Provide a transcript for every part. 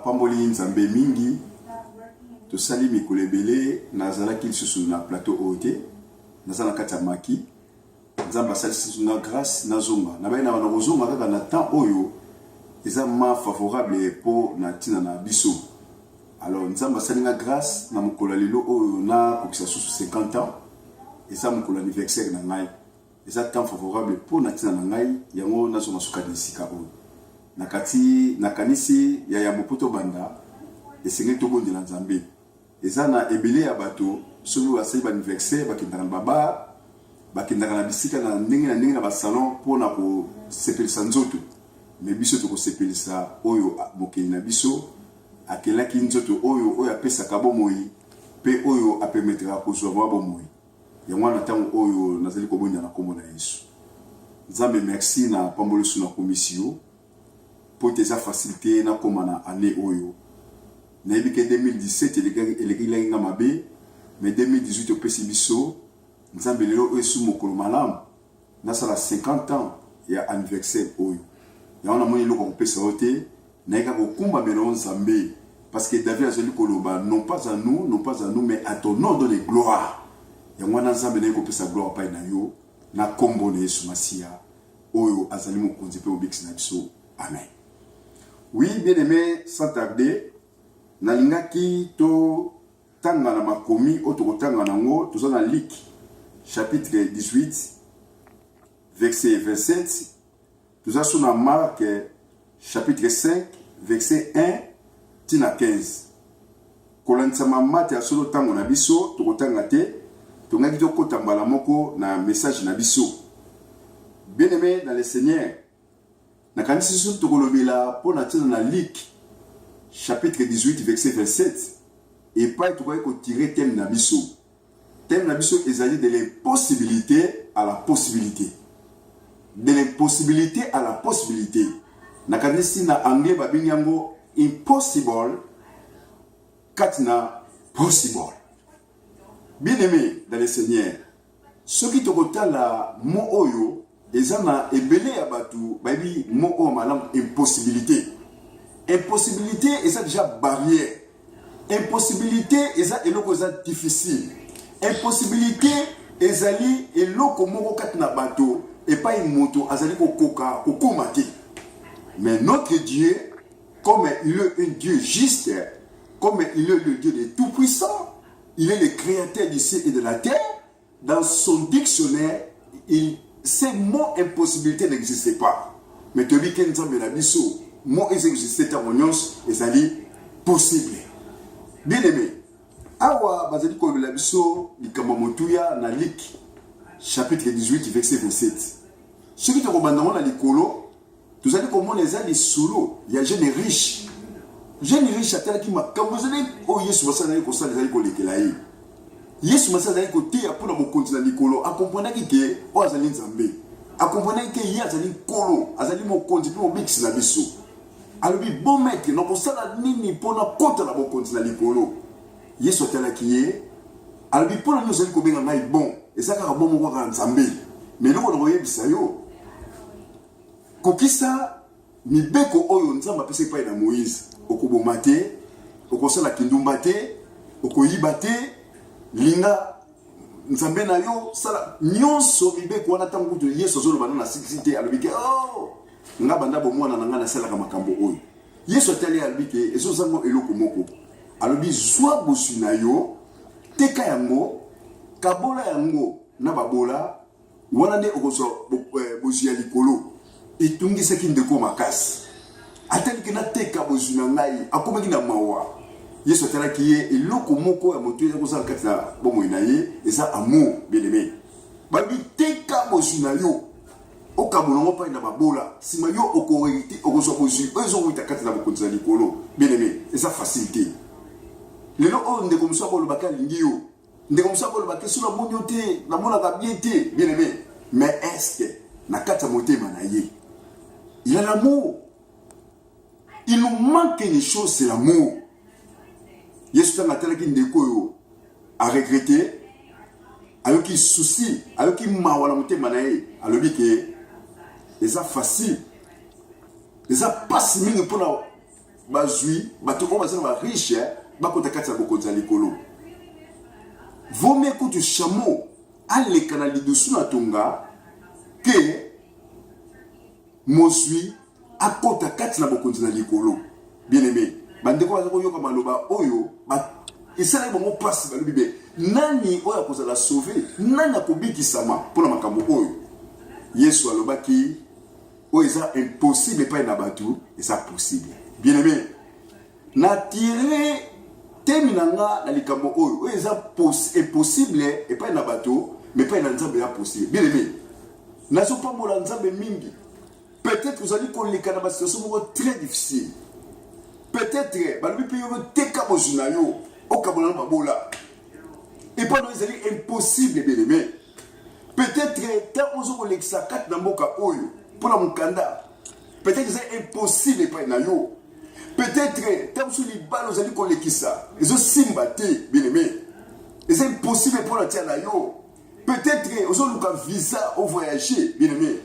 Pamboli nzambe mingi to sali mikolo ebele nazalaki lisusu na plateau ote nazala na kati ya maki nzambe asali lisusu na grâce nazonga nabai na bana kozonga kaka na temps oyo eza ma favorable po na tina na biso. Alors nzambe asali na grâce na mokolo lelo oyo na kokisa susu 50 ans eza mokolo anniversaire na ngai eza temps favorable po na tina na ngai yango nazonga suka disika oyo nakati nakanisi ya mopoto banda esengeli tobondela nzambe eza na ebele ya bato soki basali ba anniversaire bakendaka na baba bakendaka na bisika na ndenge na basalon mpona kosepelisa nzoto me biso tokosepelisa oyo mokeli na biso akelaki nzoto oyo apesaka bomoi mpe oyo apermetera kozwa mwa bomoi yango wana ntango oyo nazali kobondela na kombo na Yesu. Nzambe merci na pamboliso na komisio po teza facilité na koma na année oyo nayebi ke 2017 elekaki nga mabe mais 2018 opesi biso nzambe lelo oyo esu mokolo malamu nasala 50 ans ya anniversaire oyo yango namoni eloko kopesa yo te nayeka kokumba melo nzambe parce que David azali koloba non pas à nous mais à ton nom donne gloire yango wana nzambe naye kopesa gloire pai na yo na kombo na Yesu Masia oyo azali mokonzi pe obikisi na biso. Amen. Oui, bien aimé, sans tarder, nalingaki to tanga na makomi oto tanga na ngo to na Luc chapitre 18 verset 27, tout ça sur na Marc chapitre 5 verset 1 tina 15. Kolanisa mamate asolo tango na biso to tanga te to ngaki to kotambala moko na message na biso. Bien aimé dans le Seigneur, nakanisi soso tokolobela po na tina na Luc chapitre 18 verset 27 et pas tokoki kotirer thème na biso. Thème na biso ezali de l'impossibilité à la possibilité. De l'impossibilité à la possibilité. Nakanisi na anglais babengi yango impossible katina possible. Bien aimé dans le Seigneur, ce qui tokotala mo oyo ezana ebele ya batu babi mo o malam impossibilité. Impossibilité eza déjà barrière. Impossibilité eza eloko eza difficile. Impossibilité ezali eloko moko katina bato et pas une moto azali kokoka kokomate. Mais notre Dieu, comme il est un Dieu juste, comme il est le Dieu de tout puissant, il est le créateur du ciel et de la terre, dans son dictionnaire ces mots impossibilité n'existaient pas. Mais tu dis qu'il y a des mots existaient en union et ça dit possible. Bien aimé, awa bazali ko la biso likamamotuya na Luc chapitre 18 verset 27. Ce qui te recommandons na likolo, tu allez comment les ali solo, il y a jeune riche. Jeune riche atala ki makambo zali o Yesu basala ko sala zali ko lekelayi. Yesu masala yako tia pour na mokonzi na likolo akomponaki ke o azali nzambe akomponaki ke ye azali kolo azali mokonzi pe obikisi na biso alobi bon maître na kosala nini mpona kota na mokonzi na likolo. Yesu atalaki ye alobi mpona nini ozali kobenga ngai bon eza kaka bon moko kaka nzambe mais eloko na koyebisa yo kokisa mibeko oyo nzambe apesi epai na Moïse okoboma te okosala kindumba te okoyiba te linga nzambe na yo sala nyonso mibeko wana tango to Yesu zolo bana na sikisite alobike oh nga banda bomwana na nga na sala ka makambo oyo Yesu atali alobike ezo zango eloko moko alobi zwa bosu na yo teka yango kabola yango na babola wana nde okoso bosu ya likolo etungisaki ndeko makasi atali ke na teka bosu na ngai akomaki na mawa. Yesu atalaki ye eloko moko ya moto eza kozala kati na bomoi na ye eza amour. Bien aimé, babi teka bosu na yo okabolongo pai na babola sima yo okoherite okozwa bosu oyo ezowita kati na bokonzi na likolo. Bien aimé, eza facilité lelo oyo ndeko mosu akolobaka alingi yo ndeko mosu akolobaka so namoni yo te namonaka bien te. Bien aimé, mais est-ce que na kati ya motema na ye il a l'amour? Il nous manque une chose, c'est l'amour. Yesu tanga telaki ndeko yo a regretter ayoki souci ayoki mawala motema na ye alobi ke eza facile eza pasi mingi pona bazui bato ko bazana ba riche bakota kati ya bokonzi ya likolo. Vaut mieux que tu chameau aleka na lidusu na tonga que mozui akota kati na bokonzi na likolo. Bien aimé, bandeko bazako yoka maloba oyo esala bango pasi balobi be nani oyo akozala sauver, nani akobikisama mpona makambo oyo. Yesu alobaki oyo eza impossible epai na bato eza possible. Bien aimé, natire temi na nga na likambo oyo eza impossible epai na bato mais epai na nzambe ya possible. Bien aimé, nazopambola nzambe mingi. Peut-être vous allez koleka na basituation moko très difficile. Peut-être balobi pe yo teka bozuna yo okabola na babola. Et pas nous c'est impossible bien aimé. Peut-être tant ozo kolekisa kat na mboka oyo pour la mukanda. Peut-être c'est impossible pas na yo. Peut-être tant sur les balles vous allez kolekisa. Ils ont simbaté bien aimé. Et c'est impossible pour la tia na yo. Peut-être ozo luka visa au voyager bien aimé.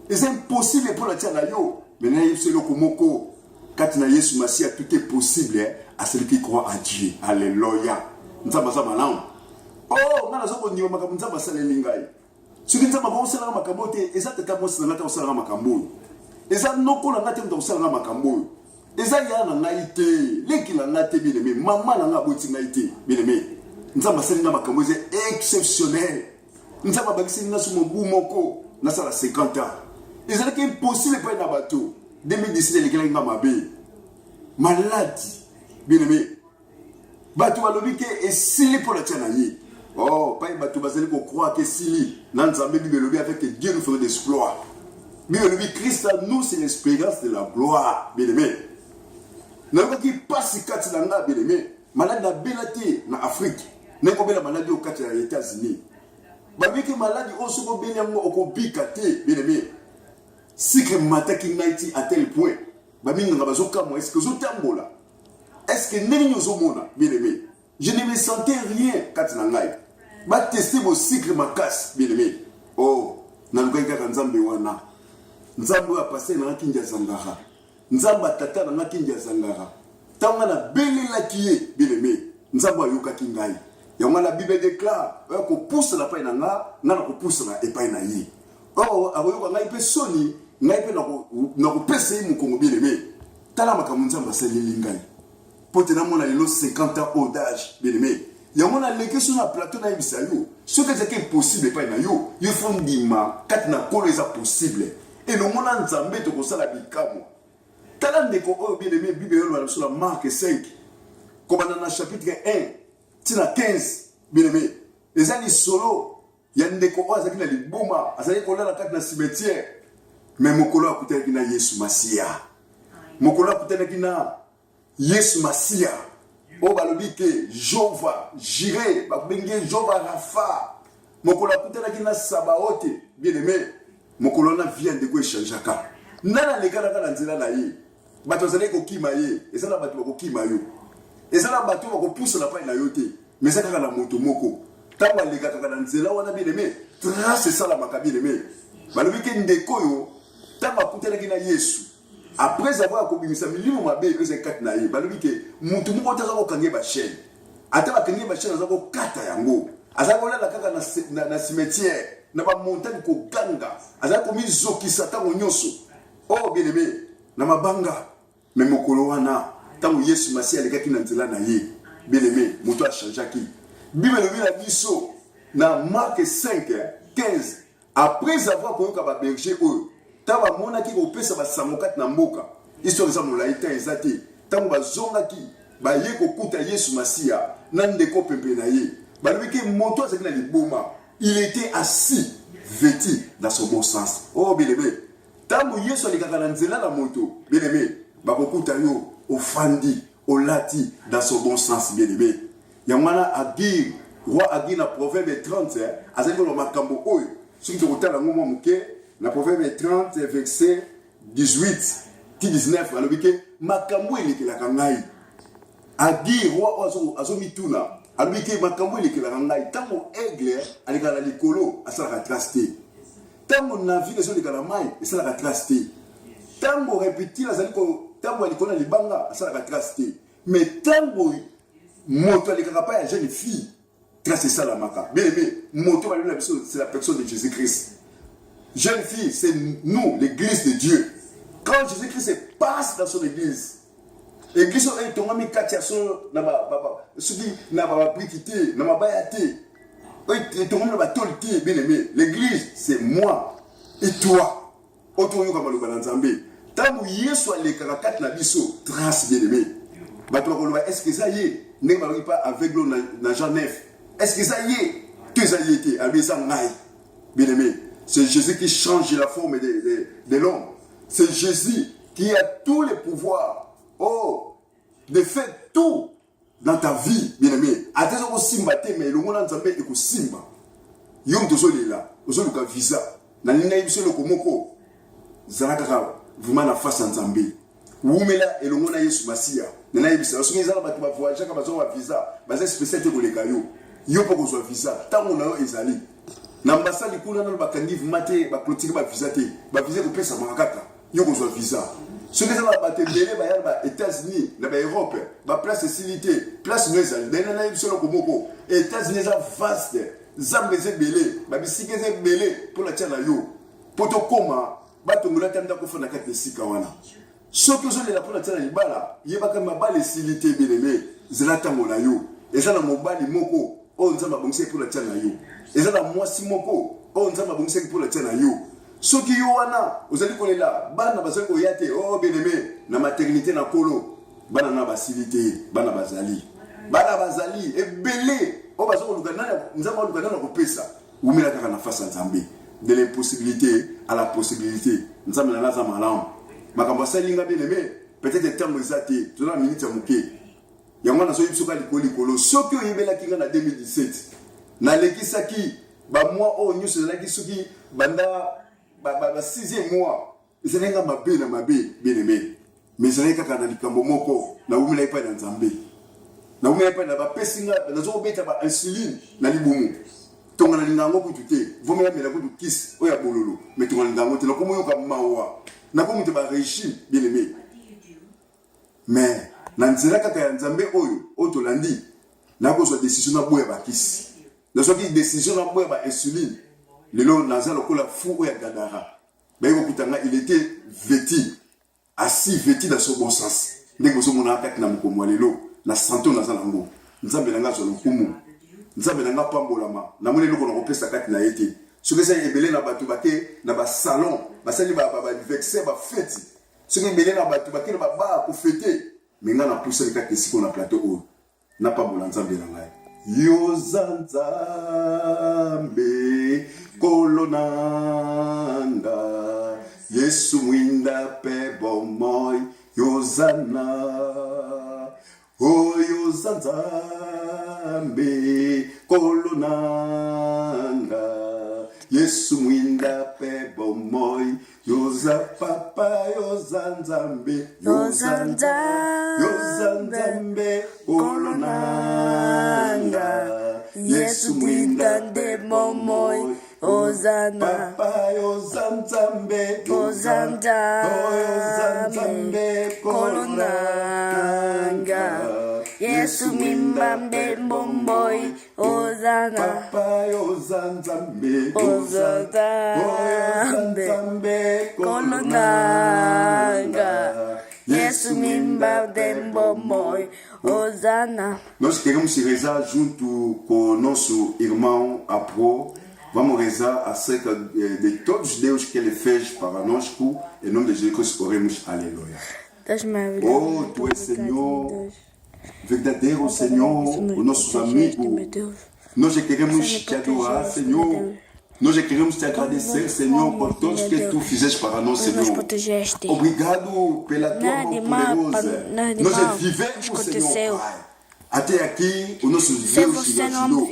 Et c'est impossible pour la tia na yo. Maintenant c'est le komoko. Quand na Yesu Masia tout est possible à celui qui croit en Dieu. Alléluia. Nzamba za malam. Oh, ngana zoko ndiyo makambo nzamba sala lingai. Soki nzamba ba osala makambo te, eza tata mosi na ngata osala makambo. Eza noko na ngata mta osala makambo. Eza ya na ngai te, leki na ngate bien aimé, mama na nga boti ngai te, bien aimé. Nzamba sala nga makambo eza exceptionnel. Nzamba bakisi nga sumo bu moko na sala 50 ans. Eza que impossible pa na bato. 2017 les gars mabe. Maladie, bien aimé. Bato balobi ke esili pour la tiana yi. Oh, pas bato bazali ko croire que sili nan nzambe bi belobi avec que Dieu nous fera des exploits. Mais le Christ à nous c'est l'espérance de la gloire, bien aimé. Na ko ki passe kati na nga bien aimé. Malade na belati na Afrique. Na ko bela maladie au kati ya États-Unis. Ba bi ke maladie o so ko bela ngo ko bikate, bien aimé. Si que mataki naiti à tel point, baminga bazoka moi est-ce que zotambola? Est-ce que neni nyozomona bien aimé? Je ne me sentais rien quand na ngai. Ba tester mon cycle makas bien aimé. Oh, na lukaika nzambe wana. Nzambe a passé na kinja zangara. Nzamba tata na kinja zangara. Tanga na belela kiye bien aimé. Nzambe ayoka kingai. Yango la Bible déclare ko pousse la paix na nga, na ko pousse na epai na yi. Oh, ayoka ngai pe soni. Ngai pe na ko pese mu kongo bien aimé. Tala makambo nzamba sali lingai. Pote na mona lelo 50 ans d'âge bien aimé. Ya mona leke sur na plateau na ibisa yo. Ce que c'est possible pas na yo, yo fondima kat na kolo eza possible. Et le mona nzambe to ko sala bikamo. Tala ndeko o bien aimé Bible yo sur la Marc 5. Comme dans le chapitre 1, tina 15 bien aimé. Les ani solo ya ndeko o azaki na libuma, azali ko la kat na cimetière. Mais mokolo akutana kina Yesu Masia. Mokolo akutana kina Yesu Masia. O balobi ke Jova, Jireh, bakubenge Jova Rafa. Mokolo akutana kina Sabaote, bien aimé. Mokolo na vient de ko échangeaka. Nana lekala kana nzela na ye. Bato zale ko kima ye, ezala bato ko kima yo. Ezala bato ko pousse la pa na yo te. Mais ça kaka na moto moko. Tamba lekaka kana nzela wana bien aimé. Trace ça la makabi bien aimé. Balobi ke ndeko yo tamba kutana kina Yesu. Après avoir commis ça, milimo mabe que c'est quatre naïe. Balobi ke mutu moko taza ko kange ba chaîne. Ata ba kange ba chaîne azako kata yango. Azako la kaka na cimetière, na ba montagne ko ganga. Azako mi zokisa tango nyonso. Oh bien aimé, na mabanga. Mais mokolo wana tango Yesu Masia lekaki na nzela na ye. Bien aimé, mutu a changé ki. Bible le la biso na Marc 5 15. Après avoir koyoka ba berger oyo taba mona ki kopesa ba samokat na mboka histoire za molaita ezate tango bazonga ki ba ye kokuta Yesu Masia na ndeko pepe na ye balobi ke moto azaki na liboma il était assis vêtu dans son bon sens. Oh bien aimé, tango Yesu alikaka na nzela na moto bien aimé ba kokuta yo ofandi olati dans son bon sens bien aimé. Yamana Agir roi Agir na proverbe 30 azali ko makambo oyo soki tokotala ngoma muke na proverbe 30 verset 18 19 alobi ke makambo elekelaka ngai Agir roi azomituna alobi ke makambo elekelaka ngai tango aigle alekala likolo asalaka traste tango navire ezolekala mai esalaka traste tango reptile azali ko tango alikona libanga asalaka trace te. Mais tango moto alikaka pa ya jeune fille, trace esalamaka. Bien aimé, moto c'est la personne de Jésus-Christ. Jeune fille, c'est nous, l'église de Dieu. Quand Jésus-Christ passe dans son église, l'église est tombée katia son na ba subi na ba brikité, na ba bayate. Et tout le monde va tolter, bien aimé. L'église, c'est moi et toi. Autour de nous, comme le Nzambé. Tant que Yesu a les caractères na biso, trace bien aimé. Est-ce que ça y est? Ne m'arrive pas avec l'eau dans Jean 9. Est-ce que ça y est? Que ça y était? Bien aimé. C'est Jésus qui change la forme de l'homme. C'est Jésus qui a tous les pouvoirs. Oh, de faire tout dans ta vie, bien aimé. Attends, on simba mais le monde Nzambé est simba. Yom tozoli là, ozoli ka visa. Na nina ibiso le komoko. Zalaka vraiment na face Nzambé. Wumela et le monde Yesu Masia. Na ibisa, soki ezala batu ba voyage ka bazo wa visa, baza spécialité ko leka yo. Yo po ko visa. Tango na yo ezali. Na mbasali kuna na bakandi vumate ba clôture ba visa te. Ba visa ko pesa makaka. Yo ko visa. Ce qui est dans la télé, les États-Unis, l'Europe, la place de Silité, place de les États-Unis sont vastes, Zambé est belé, Babisike est belé pour la tienne. Pour te coma, Batongola Tanda Kofana Kat de Sikawana. Ce que je l'ai pour la tienne, il y a pas mal de Silité belé, Zelatangola yo, et ça, mon bali moko, on s'en va boncer pour la tienne. Et ça, moi, si moko, on s'en va boncer pour la tienne. Ce qui est là, vous allez connaître là, bana bazali oyate, oh bien aimé, na maternité na kolo, bana na basilité, bana bazali et belé, oh bazali lugana, nzamba lugana na kopesa, umela kaka na face Nzambe, de l'impossibilité à la possibilité, nzamba na naza malam, makambo salinga bien aimé, peut-être temps ezate, tu na minute ya muke, yango na so yibsuka likolo, ce qui oyebela kinga na 2017, na lekisaki, ba moi oh nyuso na kisuki banda 6e mois, c'est un mabé na mabé, bien aimé. Mais c'est un cas dans le Cambomoko, na oumela pas dans Nzambé. Na oumela pas dans la pessinga, na zo beta ba insuline na libumu. Tonga na lingango kututé, vomela mela kutu kiss, oya bololo. Mais tonga lingango te na komo yoka mawa. Na komo te ba régime, bien aimé. Mais na nzela kaka ya Nzambé oyo, otolandi. Na ko so décision na boya ba kiss. Na so ki décision na boya ba insuline. Le long Nazar le fou et Gadara. Il était vêtu, assis vêtu dans son bon sens. Dès que mon attaque n'a pas lelo, na santo Nazar lango. Nous avons l'anga sur le kumu. Nous avons l'anga pambolama. Na mone loko na kopesa sa carte na été. Ce que ça est belé na batu bake na ba salon, ba sali ba vexer ba fête. Ce que belé na batu bake na ba pour fêter. Mais nga na pousse le carte ici qu'on a plateau haut. Na pas bolanza belanga. Yo Nzambe kolonanga Yesu mwinda pe bomoy Yozana O yo Nzambe kolonanga Yesu mwinda pe bomoy Yoza papa yoza Nzambe yoza Nzambe kolonanga Yesu mwinda de momoy Ozana papa yoza Nzambe kolonanga Yesu mwinda de momoy Ozana papa yoza Nzambe kolonanga Yesu mwinda de momoy Ozana. Nós queremos rezar junto com o nosso irmão Apro. Vamos rezar acerca de todos os Deus que ele fez para nós. Em nome de Jesus, oremos. Aleluia. Oh, tu és Senhor, verdadeiro Senhor, os nossos amigos. Nós queremos te adorar, Senhor. Nós queremos te agradecer, Senhor, por todos que tu fizeste para nós, Senhor. Obrigado pela tua mão poderosa. Nós vivemos, Senhor, Pai. Até aqui, o nosso Deus nos ajudou.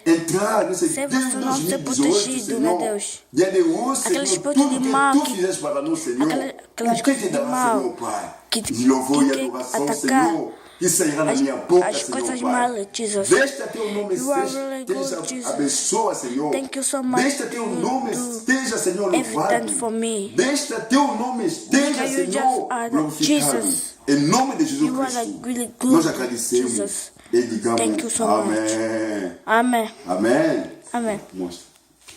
Entrar nesse Deus de 2018, Senhor. Dia de hoje, Senhor, tudo que tu fizeste para nós, Senhor. O que te dará, Senhor, Pai? De louvor e adoração, Senhor. que sairá na minha boca, as coisas Senhor Pai. mal, Jesus. Deixa teu nome You are really good, esteja Jesus. abençoa, Senhor. Thank you so much. Deixa teu nome esteja, Senhor, louvado. Everything for me. Deixa teu nome esteja, You just Senhor, are glorificado. Jesus. Em nome de Jesus You are Cristo, really good, nós agradecemos Jesus. e digamos Thank you so amém. Amen. Amém. Amen. Mostra.